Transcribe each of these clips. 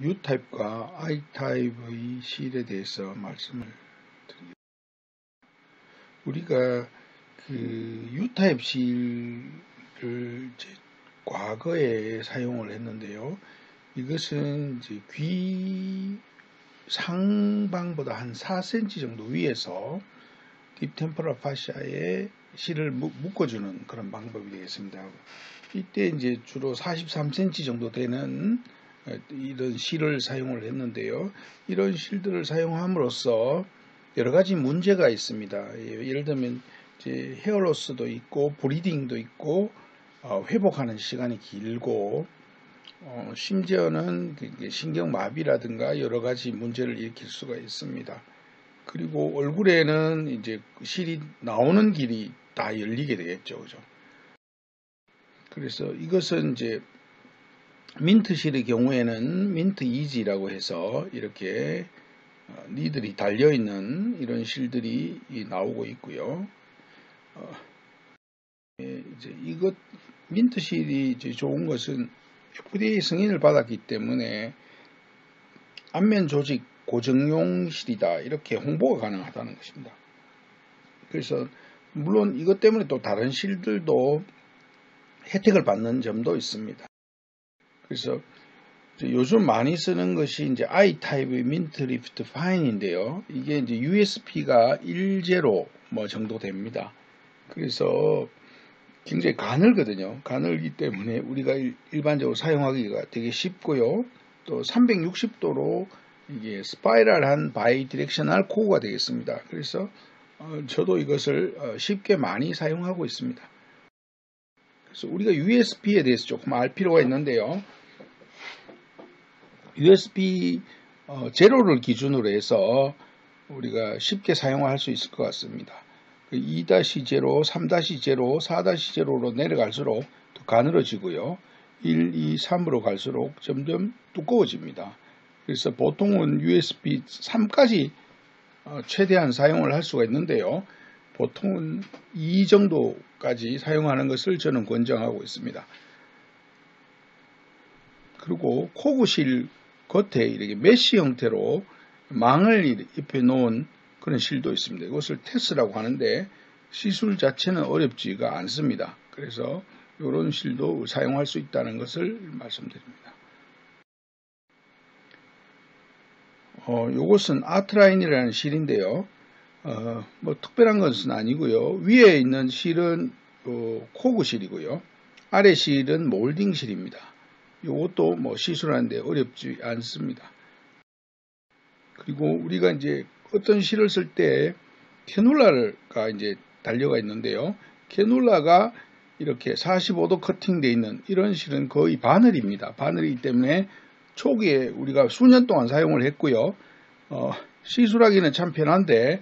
U타입과 I타입의 실에 대해서 말씀을 드리겠습니다. 우리가 U타입 실을 과거에 사용을 했는데요. 이것은 귀 상방보다 한 4cm 정도 위에서 딥템포럴 파시아에 실을 묶어주는 그런 방법이 되겠습니다. 이때 주로 43cm 정도 되는 이런 실을 사용을 했는데요. 이런 실들을 사용함으로써 여러 가지 문제가 있습니다. 예를 들면 헤어로스도 있고 브리딩도 있고 회복하는 시간이 길고 심지어는 신경마비라든가 여러 가지 문제를 일으킬 수가 있습니다. 그리고 얼굴에는 실이 나오는 길이 다 열리게 되겠죠. 그죠? 그래서 이것은 민트 실의 경우에는 민트 이지라고 해서 이렇게 니들이 달려있는 이런 실들이 나오고 있고요. 이것 민트 실이 좋은 것은 FDA 승인을 받았기 때문에 안면 조직 고정용 실이다 이렇게 홍보가 가능하다는 것입니다. 그래서 물론 이것 때문에 또 다른 실들도 혜택을 받는 점도 있습니다. 그래서 요즘 많이 쓰는 것이 I타입의 민트 리프트 파인인데요. 이게 USP가 1제로 정도 됩니다. 그래서 굉장히 가늘거든요. 가늘기 때문에 우리가 일반적으로 사용하기가 되게 쉽고요. 또 360도로 이게 스파이럴한 바이 디렉셔널 코어가 되겠습니다. 그래서 저도 이것을 쉽게 많이 사용하고 있습니다. 그래서 우리가 USP에 대해서 조금 알 필요가 있는데요. USB 제로를 기준으로 해서 우리가 쉽게 사용할 수 있을 것 같습니다. 2-0, 3-0, 4-0로 내려갈수록 더 가늘어지고요. 1, 2, 3으로 갈수록 점점 두꺼워집니다. 그래서 보통은 USB 3까지 최대한 사용을 할 수가 있는데요. 보통은 2 정도까지 사용하는 것을 저는 권장하고 있습니다. 그리고 코구실 겉에 이렇게 메쉬 형태로 망을 입혀 놓은 그런 실도 있습니다. 이것을 테스라고 하는데 시술 자체는 어렵지가 않습니다. 그래서 이런 실도 사용할 수 있다는 것을 말씀드립니다. 이것은 아트라인이라는 실인데요. 뭐 특별한 것은 아니고요. 위에 있는 실은 코구 실이고요. 아래 실은 몰딩 실입니다. 이것도 시술하는데 어렵지 않습니다. 그리고 우리가 어떤 실을 쓸 때 캐놀라가 달려가 있는데요. 캐놀라가 이렇게 45도 커팅되어 있는 이런 실은 거의 바늘입니다. 바늘이기 때문에 초기에 우리가 수년 동안 사용을 했고요. 시술하기는 참 편한데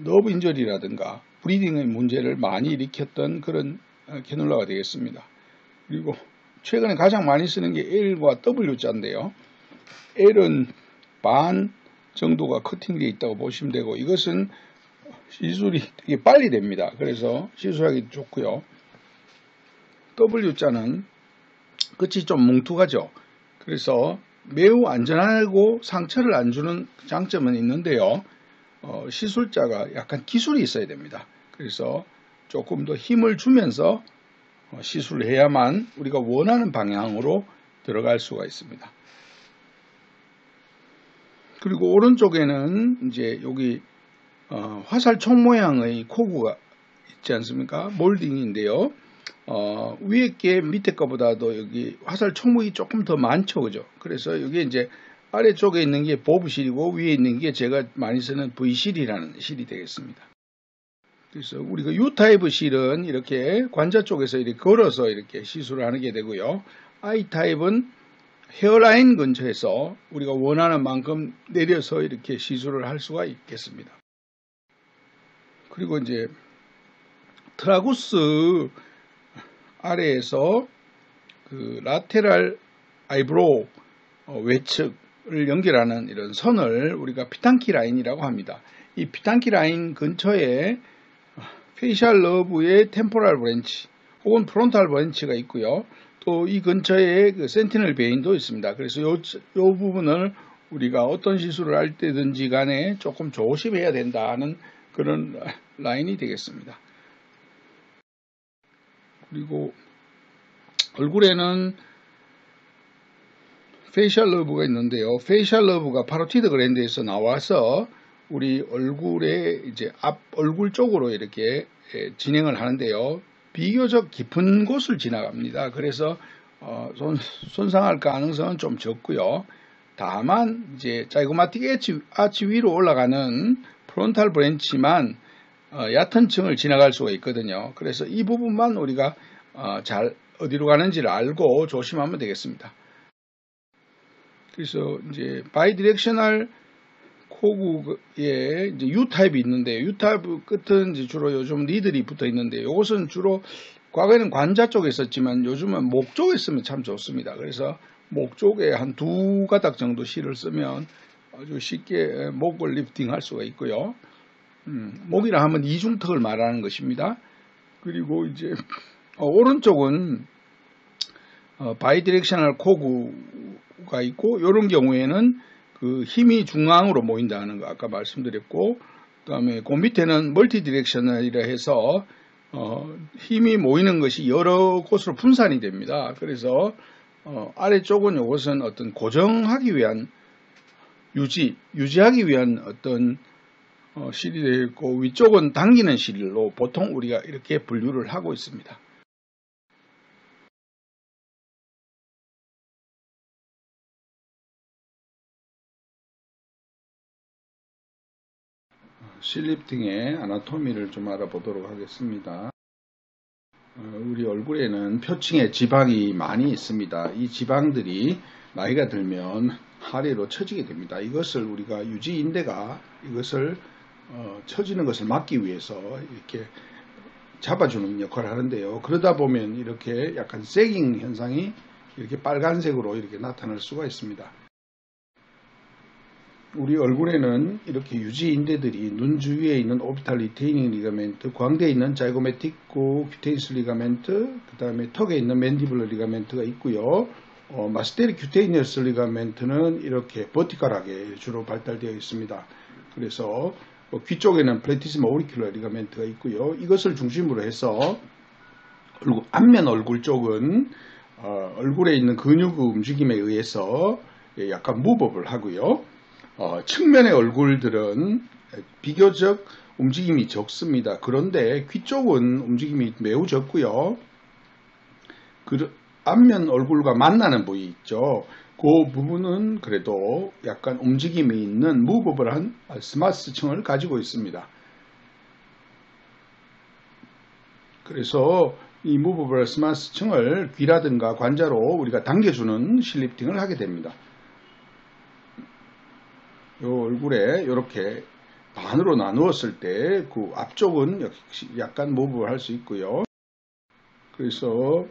너브 인저리라든가 브리딩의 문제를 많이 일으켰던 그런 캐놀라가 되겠습니다. 그리고 최근에 가장 많이 쓰는 게 L과 W자인데요. L은 반 정도가 커팅되어 있다고 보시면 되고 이것은 시술이 되게 빨리 됩니다. 그래서 시술하기 좋고요. W자는 끝이 좀 뭉툭하죠. 그래서 매우 안전하고 상처를 안 주는 장점은 있는데요. 시술자가 약간 기술이 있어야 됩니다. 그래서 조금 더 힘을 주면서 시술을 해야만 우리가 원하는 방향으로 들어갈 수가 있습니다. 그리고 오른쪽에는 여기 화살촉 모양의 코구가 있지 않습니까? 몰딩인데요. 위에 게 밑에 거보다도 여기 화살촉목이 조금 더 많죠, 그죠? 그래서 여기 아래쪽에 있는 게 보브실이고 위에 있는 게 제가 많이 쓰는 V실이라는 실이 되겠습니다. 그래서 우리가 U타입 실은 이렇게 관자 쪽에서 이렇게 걸어서 이렇게 시술을 하게 되고요. I타입은 헤어라인 근처에서 우리가 원하는 만큼 내려서 이렇게 시술을 할 수가 있겠습니다. 그리고 트라구스 아래에서 그 라테랄 아이브로우 외측을 연결하는 이런 선을 우리가 피탄키 라인이라고 합니다. 이 피탄키 라인 근처에 페이셜 너브의 템포럴 브랜치 혹은 프론탈 브랜치가 있고요. 또 이 근처에 그 센티넬 베인도 있습니다. 그래서 요 부분을 우리가 어떤 시술을 할 때든지 간에 조금 조심해야 된다는 그런 라인이 되겠습니다. 그리고 얼굴에는 페이셜 러브가 있는데요. 페이셜 러브가 파로티드 그랜드에서 나와서 우리 얼굴의 이제 앞 얼굴 쪽으로 이렇게 진행을 하는데요. 비교적 깊은 곳을 지나갑니다. 그래서 손상할 가능성은 좀 적고요. 다만 이제 자이고마틱 아치 위로 올라가는 프론탈 브랜치만 얕은 층을 지나갈 수가 있거든요. 그래서 이 부분만 우리가 잘 어디로 가는지를 알고 조심하면 되겠습니다. 그래서 이제 바이디렉셔널 코구에 이제 U 타입이 있는데 U 타입 끝은 이제 주로 요즘 니들이 붙어 있는데 이것은 주로 과거에는 관자 쪽에 있었지만 요즘은 목 쪽에 쓰면 참 좋습니다. 그래서 목 쪽에 한 2가닥 정도 실을 쓰면 아주 쉽게 목을 리프팅할 수가 있고요. 목이라 하면 이중턱을 말하는 것입니다. 그리고 이제 오른쪽은 바이디렉셔널 코구가 있고 이런 경우에는 그 힘이 중앙으로 모인다는 거 아까 말씀드렸고, 그 다음에 그 밑에는 멀티 디렉셔널이라 해서 힘이 모이는 것이 여러 곳으로 분산이 됩니다. 그래서 아래쪽은 이것은 어떤 고정하기 위한 유지하기 위한 어떤 실이 되어 있고, 위쪽은 당기는 실로 보통 우리가 이렇게 분류를 하고 있습니다. 실리프팅의 아나토미를 좀 알아보도록 하겠습니다. 우리 얼굴에는 표층에 지방이 많이 있습니다. 이 지방들이 나이가 들면 하래로 처지게 됩니다. 이것을 우리가 유지인대가 이것을 처지는 것을 막기 위해서 이렇게 잡아주는 역할을 하는데요. 그러다 보면 이렇게 약간 세깅 현상이 이렇게 빨간색으로 이렇게 나타날 수가 있습니다. 우리 얼굴에는 이렇게 유지인대들이 눈 주위에 있는 오비탈 리테이닝 리가멘트, 광대에 있는 자이고매틱 큐테이니스 리가멘트, 그 다음에 턱에 있는 맨디블러 리가멘트가 있고요. 마스테리 큐테이니어스 리가멘트는 이렇게 버티컬하게 주로 발달되어 있습니다. 그래서 귀 쪽에는 플래티시마 오리큘러 리가멘트가 있고요. 이것을 중심으로 해서 앞면 얼굴 쪽은 얼굴에 있는 근육 움직임에 의해서 약간 무법을 하고요. 측면의 얼굴들은 비교적 움직임이 적습니다. 그런데 귀 쪽은 움직임이 매우 적고요. 앞면 얼굴과 만나는 부위 있죠. 그 부분은 그래도 약간 움직임이 있는 무버블한 스마스층을 가지고 있습니다. 그래서 이 무버블 스마스층을 귀라든가 관자로 우리가 당겨주는 실리프팅을 하게 됩니다. 요 얼굴에 이렇게 반으로 나누었을 때 그 앞쪽은 약간 무브를 할 수 있고요. 그래서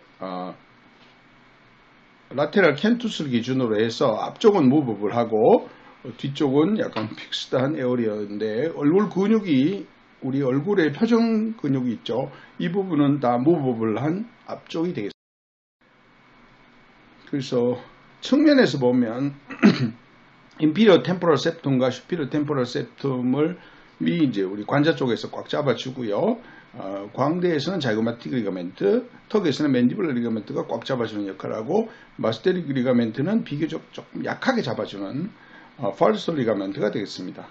라테랄 캔투스를 기준으로 해서 앞쪽은 무브를 하고 뒤쪽은 약간 픽스드한 에어리어인데 얼굴 근육이 우리 얼굴에 표정 근육이 있죠. 이 부분은 다 무브를 한 앞쪽이 되겠습니다. 그래서 측면에서 보면 인피리어 템포럴 septum과 슈피리어 템포럴 septum을 이제 우리 관자 쪽에서 꽉 잡아주고요. 광대에서는 자이고마틱 리가멘트, 턱에서는 맨디블러 리가멘트가 꽉 잡아주는 역할을 하고, 마스테릭 리가멘트는 비교적 조금 약하게 잡아주는 팔루소 리가멘트가 되겠습니다.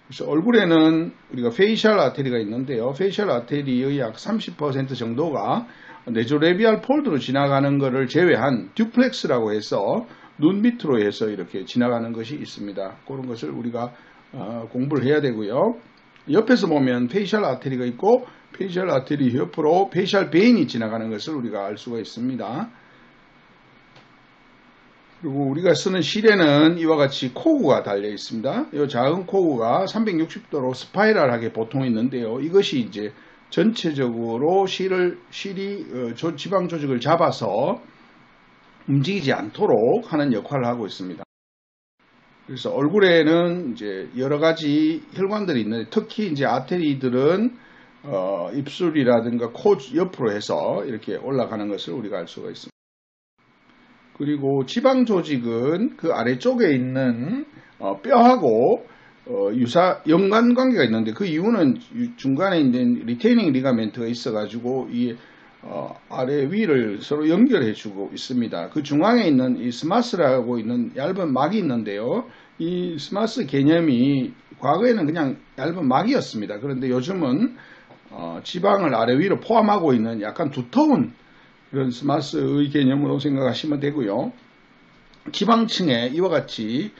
그래서 얼굴에는 우리가 페이셜 아테리가 있는데요. 페이셜 아테리의 약 30% 정도가 네조레비알 폴드로 지나가는 것을 제외한 듀플렉스라고 해서 눈 밑으로 해서 이렇게 지나가는 것이 있습니다. 그런 것을 우리가 공부를 해야 되고요. 옆에서 보면 페이셜 아테리가 있고 페이셜 아테리 옆으로 페이셜 베인이 지나가는 것을 우리가 알 수가 있습니다. 그리고 우리가 쓰는 실에는 이와 같이 코구가 달려 있습니다. 이 작은 코구가 360도로 스파이럴하게 보통 있는데요. 이것이 이제 전체적으로 실이 지방 조직을 잡아서 움직이지 않도록 하는 역할을 하고 있습니다. 그래서 얼굴에는 이제 여러 가지 혈관들이 있는데 특히 이제 아테리들은 입술이라든가 코 옆으로 해서 이렇게 올라가는 것을 우리가 알 수가 있습니다. 그리고 지방 조직은 그 아래쪽에 있는 뼈하고 연관관계가 있는데, 그 이유는 중간에 있는 리테이닝 리가멘트가 있어가지고 이 아래 위를 서로 연결해 주고 있습니다. 그 중앙에 있는 이 스마스라고 있는 얇은 막이 있는데요. 이 스마스 개념이 과거에는 그냥 얇은 막이었습니다. 그런데 요즘은 지방을 아래 위로 포함하고 있는 약간 두터운 그런 스마스의 개념으로 생각하시면 되고요. 지방층에 이와 같이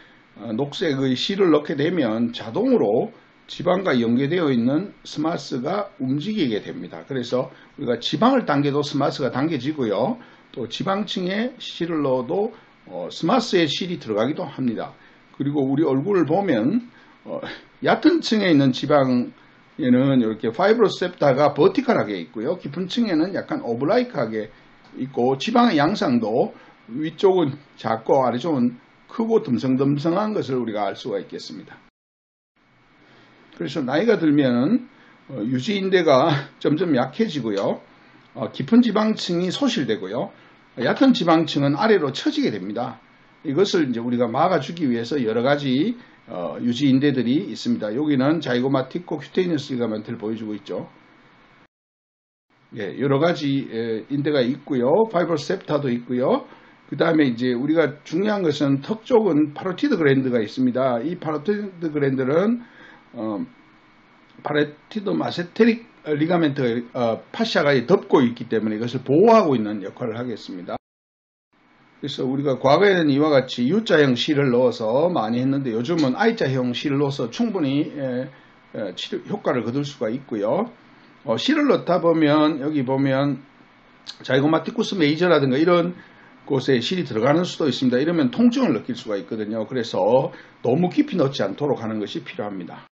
녹색의 실을 넣게 되면 자동으로 지방과 연계되어 있는 스마스가 움직이게 됩니다. 그래서 우리가 지방을 당겨도 스마스가 당겨지고요. 또 지방층에 실을 넣어도 스마스의 실이 들어가기도 합니다. 그리고 우리 얼굴을 보면 얕은 층에 있는 지방에는 이렇게 파이브로셉타가 버티컬하게 있고요. 깊은 층에는 약간 오블라이크하게 있고, 지방의 양상도 위쪽은 작고 아래쪽은 크고 듬성듬성한 것을 우리가 알 수가 있겠습니다. 그래서 나이가 들면 유지인대가 점점 약해지고요. 깊은 지방층이 소실되고요. 얕은 지방층은 아래로 처지게 됩니다. 이것을 이제 우리가 막아주기 위해서 여러 가지 유지인대들이 있습니다. 여기는 자이고마티코 큐테이너스 리가멘트를 보여주고 있죠. 예, 여러 가지 인대가 있고요. 파이브로셉타도 있고요. 그 다음에 이제 우리가 중요한 것은 턱 쪽은 파로티드 그랜드가 있습니다. 이 파로티드 그랜드는 파로티드 마세테릭 리가멘트가 파샤가 덮고 있기 때문에 이것을 보호하고 있는 역할을 하겠습니다. 그래서 우리가 과거에는 이와 같이 U자형 실을 넣어서 많이 했는데, 요즘은 I자형 실을 넣어서 충분히 치료 효과를 거둘 수가 있고요. 실을 넣다 보면 여기 보면 자이고마티쿠스 메이저라든가 이런 곳에 실이 들어가는 수도 있습니다. 이러면 통증을 느낄 수가 있거든요. 그래서 너무 깊이 넣지 않도록 하는 것이 필요합니다.